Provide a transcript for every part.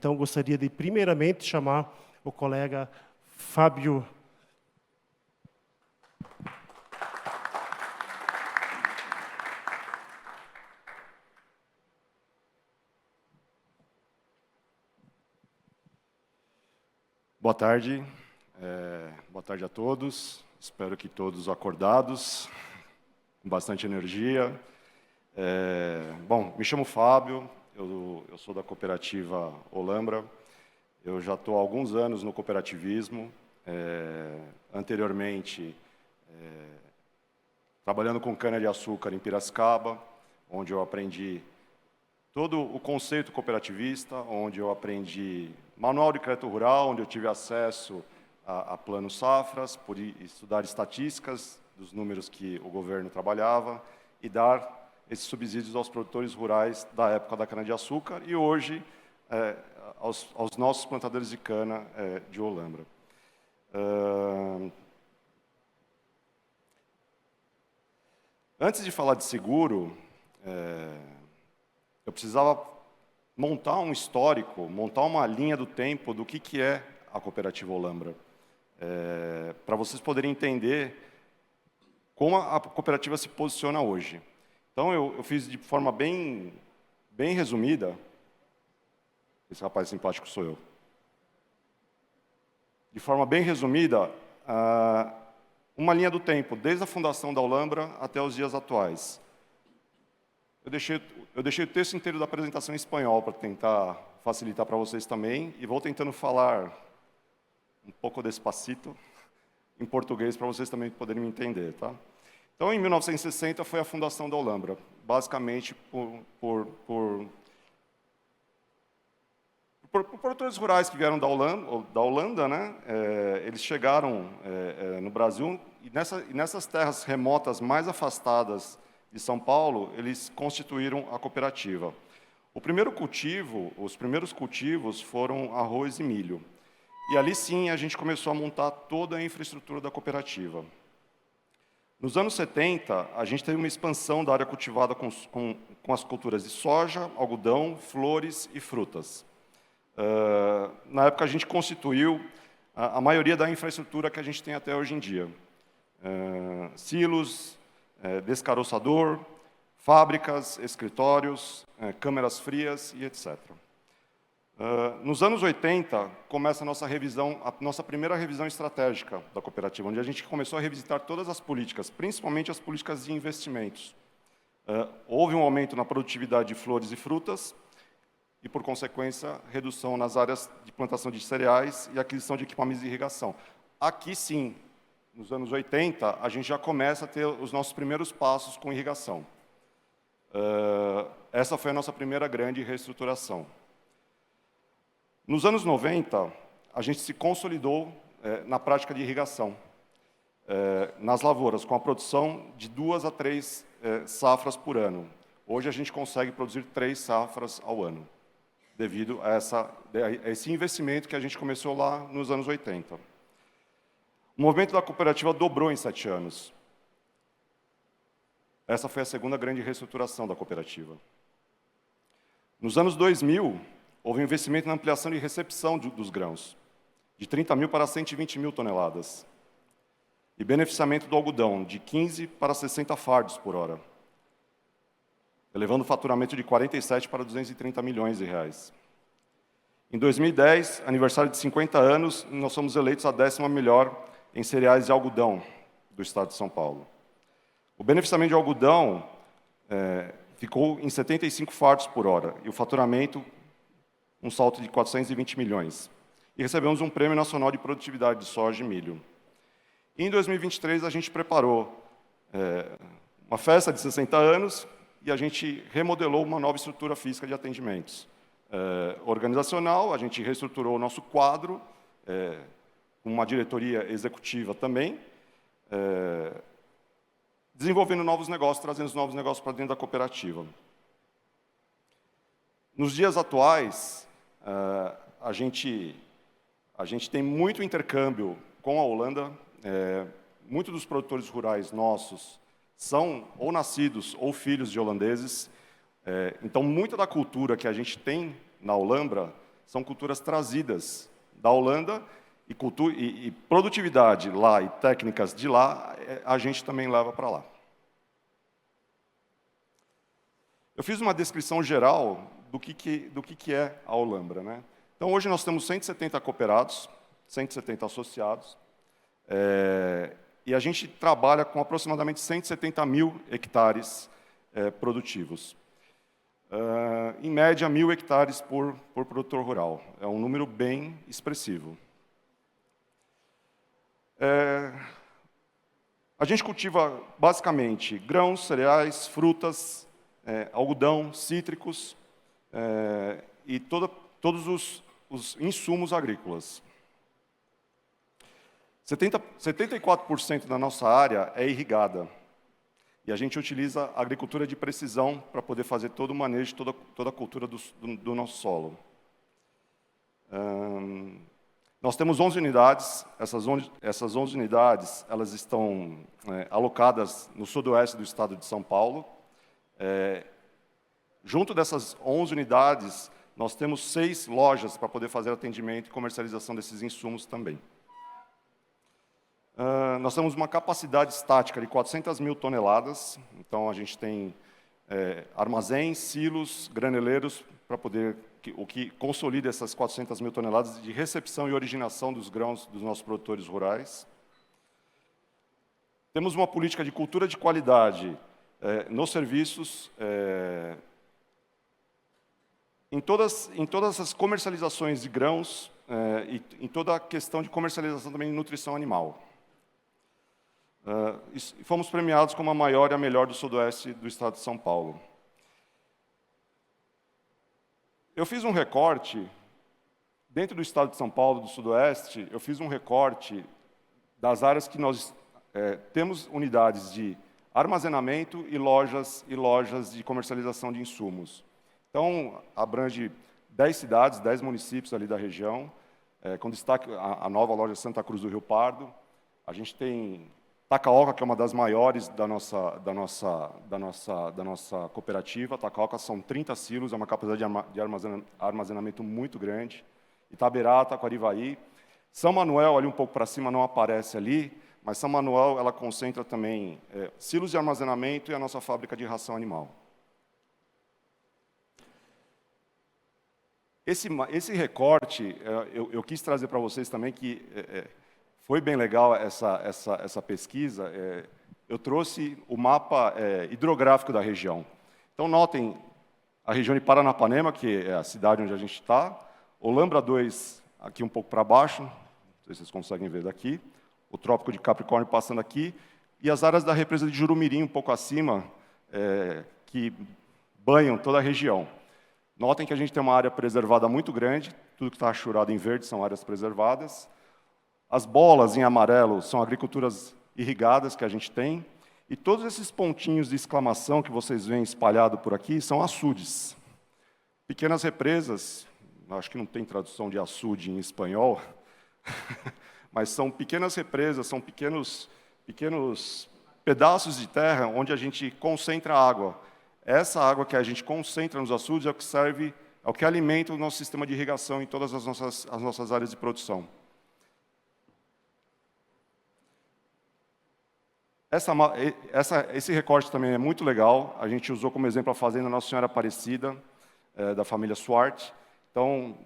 Então, gostaria de, primeiramente, chamar o colega Fábio. Boa tarde. Boa tarde a todos. Espero que todos acordados, com bastante energia. Bom, me chamo Fábio, eu sou da cooperativa Olambra. Eu já estou há alguns anos no cooperativismo. Anteriormente, trabalhando com cana-de-açúcar em Piracicaba, onde eu aprendi todo o conceito cooperativista, onde eu aprendi manual de crédito rural, onde eu tive acesso a planos safras, por estudar estatísticas dos números que o governo trabalhava e dar esses subsídios aos produtores rurais da época da cana-de-açúcar e hoje aos nossos plantadores de cana de Olambra. Antes de falar de seguro, eu precisava montar um histórico, montar uma linha do tempo do que é a cooperativa Olambra, para vocês poderem entender como a cooperativa se posiciona hoje. Então, eu fiz de forma bem resumida. Esse rapaz simpático sou eu. De forma bem resumida, uma linha do tempo, desde a fundação da Olambra até os dias atuais. Eu deixei o texto inteiro da apresentação em espanhol para tentar facilitar para vocês também, e vou tentando falar um pouco despacito em português para vocês também poderem me entender, tá? Então, em 1960 foi a fundação da Olambra, basicamente por produtores rurais que vieram da Holanda, né? Eles chegaram no Brasil e nessas terras remotas mais afastadas de São Paulo, eles constituíram a cooperativa. Os primeiros cultivos foram arroz e milho. E ali sim a gente começou a montar toda a infraestrutura da cooperativa. Nos anos 70, a gente teve uma expansão da área cultivada com as culturas de soja, algodão, flores e frutas. Na época, a gente constituiu a maioria da infraestrutura que a gente tem até hoje em dia. Silos, descaroçador, fábricas, escritórios, câmeras frias e etc. Nos anos 80, começa a nossa primeira revisão estratégica da cooperativa, onde a gente começou a revisitar todas as políticas, principalmente as políticas de investimentos. Houve um aumento na produtividade de flores e frutas e, por consequência, redução nas áreas de plantação de cereais e aquisição de equipamentos de irrigação. Aqui, sim, nos anos 80, a gente já começa a ter os nossos primeiros passos com irrigação. Essa foi a nossa primeira grande reestruturação. Nos anos 90, a gente se consolidou na prática de irrigação, nas lavouras, com a produção de 2 a 3 safras por ano. Hoje, a gente consegue produzir 3 safras ao ano, devido a esse investimento que a gente começou lá nos anos 80. O movimento da cooperativa dobrou em 7 anos. Essa foi a segunda grande reestruturação da cooperativa. Nos anos 2000, houve um investimento na ampliação de recepção dos grãos, de 30 mil para 120 mil toneladas, e beneficiamento do algodão, de 15 para 60 fardos por hora, elevando o faturamento de 47 para 230 milhões de reais. Em 2010, aniversário de 50 anos, nós fomos eleitos a 10ª melhor em cereais de algodão do estado de São Paulo. O beneficiamento de algodão ficou em 75 fardos por hora, e o faturamento um salto de 420 milhões. E recebemos um Prêmio Nacional de Produtividade de Soja e Milho. E em 2023, a gente preparou uma festa de 60 anos e a gente remodelou uma nova estrutura física de atendimentos. Organizacional, a gente reestruturou o nosso quadro, com uma diretoria executiva também, desenvolvendo novos negócios, trazendo os novos negócios para dentro da cooperativa. Nos dias atuais, a gente tem muito intercâmbio com a Holanda. Muitos dos produtores rurais nossos são ou nascidos ou filhos de holandeses. Então, muita da cultura que a gente tem na Olambra são culturas trazidas da Holanda, e produtividade lá e técnicas de lá, a gente também leva para lá. Eu fiz uma descrição geral do que é a Olambra, né? Então, hoje nós temos 170 cooperados, 170 associados, e a gente trabalha com aproximadamente 170 mil hectares produtivos. Em média, 1.000 hectares por produtor rural. É um número bem expressivo. A gente cultiva, basicamente, grãos, cereais, frutas, algodão, cítricos e todos os insumos agrícolas. 74% da nossa área é irrigada. E a gente utiliza a agricultura de precisão para poder fazer todo o manejo, toda a cultura do nosso solo. Nós temos 11 unidades. Essas 11 unidades elas estão alocadas no sudoeste do estado de São Paulo. Junto dessas 11 unidades, nós temos 6 lojas para poder fazer atendimento e comercialização desses insumos também. Nós temos uma capacidade estática de 400 mil toneladas, então a gente tem armazéns, silos, graneleiros, para poder, o que consolida essas 400 mil toneladas de recepção e originação dos grãos dos nossos produtores rurais. Temos uma política de cultura de qualidade nos serviços, em todas as comercializações de grãos e em toda a questão de comercialização também de nutrição animal. Fomos premiados como a maior e a melhor do sudoeste do estado de São Paulo. Eu fiz um recorte, dentro do estado de São Paulo, do sudoeste, eu fiz um recorte das áreas que nós temos unidades de armazenamento e lojas de comercialização de insumos. Então, abrange 10 cidades, 10 municípios ali da região, com destaque a nova loja Santa Cruz do Rio Pardo. A gente tem Tacaoca, que é uma das maiores da nossa cooperativa. Tacaoca são 30 silos, é uma capacidade de armazenamento muito grande. Itaberá, Taquarivaí. São Manuel, ali um pouco para cima, não aparece ali, mas São Manuel ela concentra também silos de armazenamento e a nossa fábrica de ração animal. Esse recorte, eu quis trazer para vocês também que foi bem legal essa pesquisa. Eu trouxe o mapa hidrográfico da região. Então, notem a região de Paranapanema, que é a cidade onde a gente está, Olambra 2, aqui um pouco para baixo, não sei se vocês conseguem ver daqui, o Trópico de Capricórnio passando aqui, e as áreas da represa de Jurumirim, um pouco acima, que banham toda a região. Notem que a gente tem uma área preservada muito grande, tudo que está achurado em verde são áreas preservadas. As bolas em amarelo são agriculturas irrigadas que a gente tem, e todos esses pontinhos de exclamação que vocês veem espalhados por aqui são açudes. Pequenas represas, acho que não tem tradução de açude em espanhol, mas são pequenas represas, são pequenos pedaços de terra onde a gente concentra a água. Essa água que a gente concentra nos açudes é o que serve, é o que alimenta o nosso sistema de irrigação em todas as nossas áreas de produção. Esse recorte também é muito legal. A gente usou como exemplo a fazenda Nossa Senhora Aparecida, da família Swart. Então,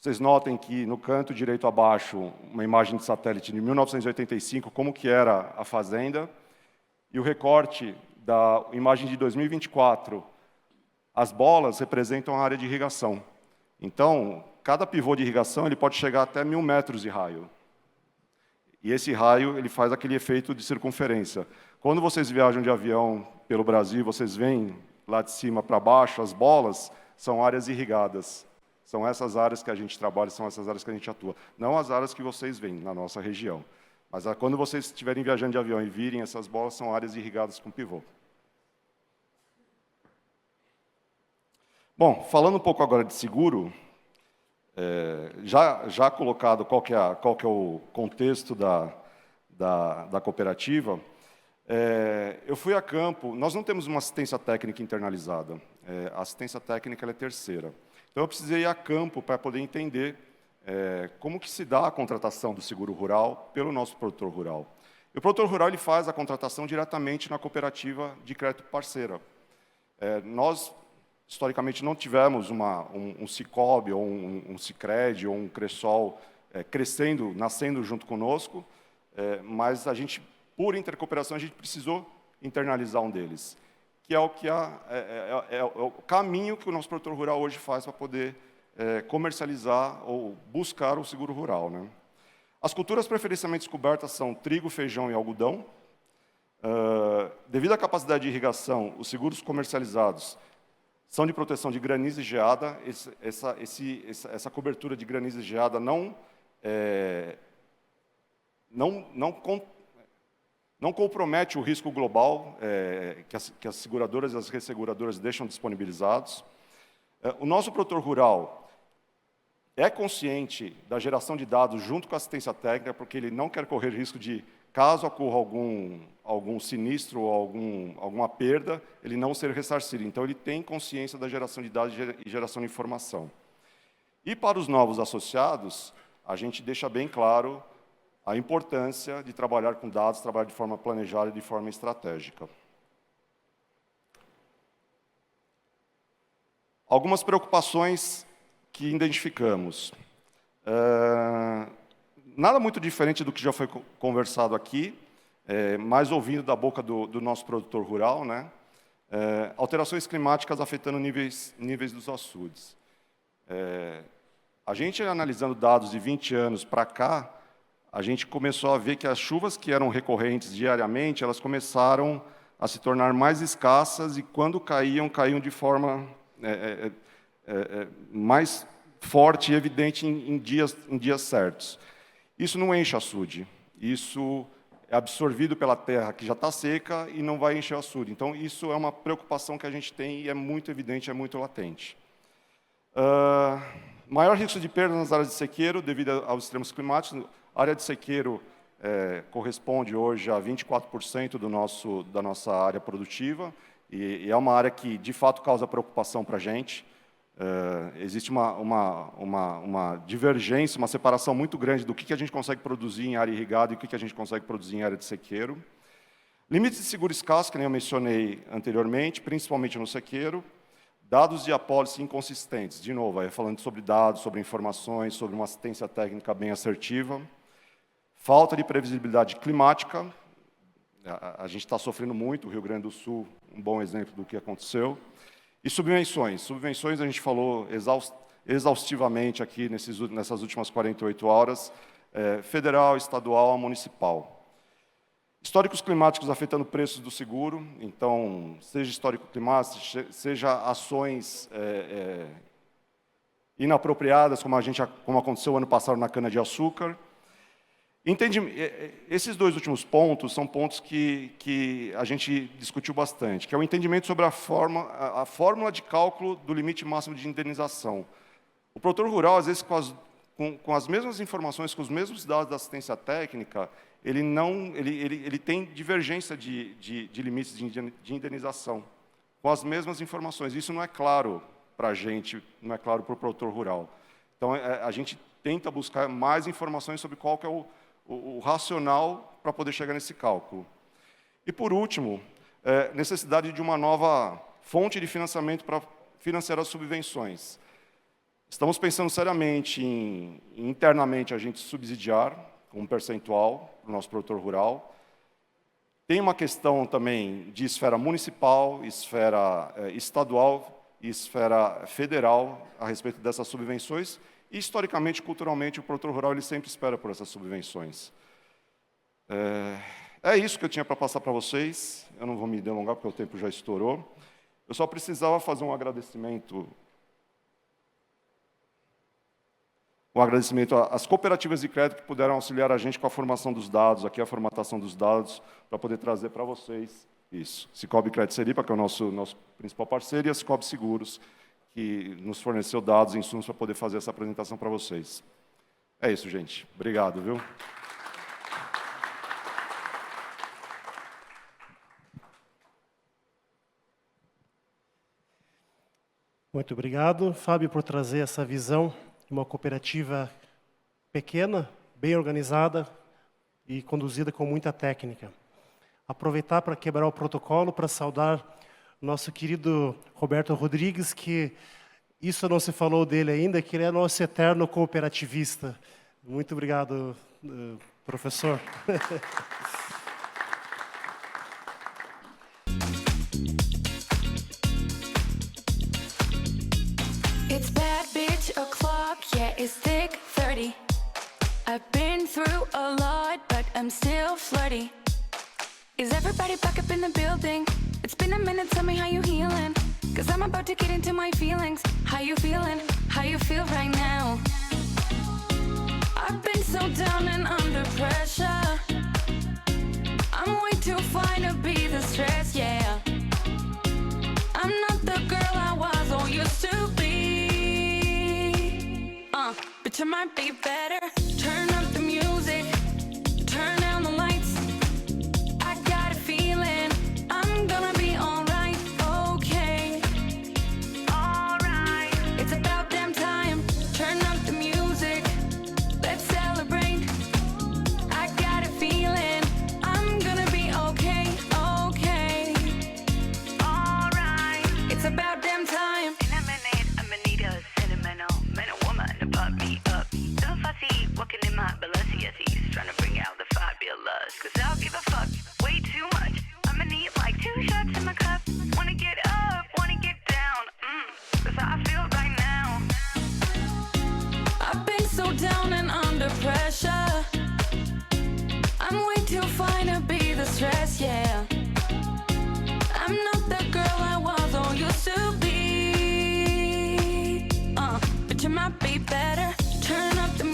vocês notem que no canto direito abaixo, uma imagem de satélite de 1985, como que era a fazenda, e o recorte da imagem de 2024, as bolas representam a área de irrigação. Então, cada pivô de irrigação ele pode chegar até 1.000 metros de raio. E esse raio ele faz aquele efeito de circunferência. Quando vocês viajam de avião pelo Brasil, vocês veem lá de cima para baixo, as bolas são áreas irrigadas. São essas áreas que a gente trabalha, são essas áreas que a gente atua. Não as áreas que vocês veem na nossa região. Mas quando vocês estiverem viajando de avião e virem essas bolas, são áreas irrigadas com pivô. Bom, falando um pouco agora de seguro, já colocado qual que é o contexto da cooperativa, eu fui a campo. Nós não temos uma assistência técnica internalizada. A assistência técnica ela é terceira. Então, eu precisei ir a campo para poder entender como que se dá a contratação do seguro rural pelo nosso produtor rural. E o produtor rural ele faz a contratação diretamente na cooperativa de crédito parceira. Nós, historicamente, não tivemos um Sicob, ou um Sicredi, ou um Cressol crescendo, nascendo junto conosco, mas a gente, por intercooperação, a gente precisou internalizar um deles, que é o caminho que o nosso produtor rural hoje faz para poder comercializar ou buscar o seguro rural, né? As culturas preferencialmente cobertas são trigo, feijão e algodão. Devido à capacidade de irrigação, os seguros comercializados são de proteção de granizo e geada. Essa cobertura de granizo e geada não compromete o risco global que as seguradoras e as resseguradoras deixam disponibilizados. O nosso produtor rural é consciente da geração de dados junto com a assistência técnica, porque ele não quer correr risco de, caso ocorra algum sinistro ou alguma perda, ele não ser ressarcido. Então, ele tem consciência da geração de dados e geração de informação. E para os novos associados, a gente deixa bem claro a importância de trabalhar com dados, trabalhar de forma planejada e de forma estratégica. Algumas preocupações que identificamos. Nada muito diferente do que já foi conversado aqui, mas ouvindo da boca do nosso produtor rural, né? Alterações climáticas afetando níveis dos açudes. A gente, analisando dados de 20 anos para cá, a gente começou a ver que as chuvas que eram recorrentes diariamente, elas começaram a se tornar mais escassas e, quando caíam de forma mais forte e evidente em dias certos. Isso não enche açude. Isso é absorvido pela terra, que já está seca, e não vai encher o açude. Então, isso é uma preocupação que a gente tem e é muito evidente, é muito latente. Maior risco de perda nas áreas de sequeiro, devido aos extremos climáticos. A área de sequeiro corresponde hoje a 24% da nossa área produtiva, e é uma área que, de fato, causa preocupação para a gente. Existe uma divergência, uma separação muito grande do que a gente consegue produzir em área irrigada e o que a gente consegue produzir em área de sequeiro. Limites de seguro escasso, que nem eu mencionei anteriormente, principalmente no sequeiro. Dados de apólice inconsistentes, de novo, falando sobre dados, sobre informações, sobre uma assistência técnica bem assertiva. Falta de previsibilidade climática. A gente está sofrendo muito, o Rio Grande do Sul, um bom exemplo do que aconteceu. E subvenções. Subvenções a gente falou exaustivamente aqui nessas últimas 48 horas, federal, estadual, municipal. Históricos climáticos afetando preços do seguro, então, seja histórico climático, seja ações inapropriadas, como aconteceu ano passado na cana-de-açúcar. Esses dois últimos pontos são pontos que a gente discutiu bastante, que é o entendimento sobre a fórmula de cálculo do limite máximo de indenização. O produtor rural, às vezes, com as mesmas informações, com os mesmos dados da assistência técnica, ele tem divergência de limites de indenização, com as mesmas informações. Isso não é claro para a gente, não é claro para o produtor rural. Então, a gente tenta buscar mais informações sobre qual que é o racional para poder chegar nesse cálculo. E, por último, necessidade de uma nova fonte de financiamento para financiar as subvenções. Estamos pensando seriamente internamente, a gente subsidiar um percentual para o nosso produtor rural. Tem uma questão também de esfera municipal, esfera estadual e esfera federal a respeito dessas subvenções. E, historicamente, culturalmente, o produtor rural ele sempre espera por essas subvenções. É isso que eu tinha para passar para vocês. Eu não vou me delongar, porque o tempo já estourou. Eu só precisava fazer um agradecimento às cooperativas de crédito que puderam auxiliar a gente com a formação dos dados, aqui a formatação dos dados, para poder trazer para vocês isso. Sicob Crédito Seripa, que é o nosso principal parceiro, e a Sicob Seguros, que nos forneceu dados e insumos para poder fazer essa apresentação para vocês. É isso, gente. Obrigado, viu? Muito obrigado, Fábio, por trazer essa visão de uma cooperativa pequena, bem organizada e conduzida com muita técnica. Aproveitar para quebrar o protocolo, para saudar nosso querido Roberto Rodrigues, que isso não se falou dele ainda, que ele é nosso eterno cooperativista. Muito obrigado, professor. It's bad bitch o'clock, yeah, it's thick 30. I've been through a lot, but I'm still flirty. Is everybody back up in the building? It's been a minute, tell me how you healing. Cause I'm about to get into my feelings. How you feeling? How you feel right now? I've been so down and under pressure. I'm way too fine to be the stress, yeah. I'm not the girl I was or used to be. But you might be better. Turn up the music, turn down the lights. I got a feeling I'm gonna be alright, okay. Alright. It's about damn time. Turn up the music, let's celebrate. I got a feeling I'm gonna be okay, okay. Alright. It's about damn time. In a minute, I'm gonna need a sentimental woman to pump me up. So if I see walking in my Balenciennes, trying to bring out the fabulous, cause I'll give a fuck way too much. I'm gonna need like 2 shots in my cup. Wanna get up, wanna get down, that's how I feel right now. I've been so down and under pressure. I'm way too fine to be the stress, yeah. I'm not the girl I was or used to be. But you might be better.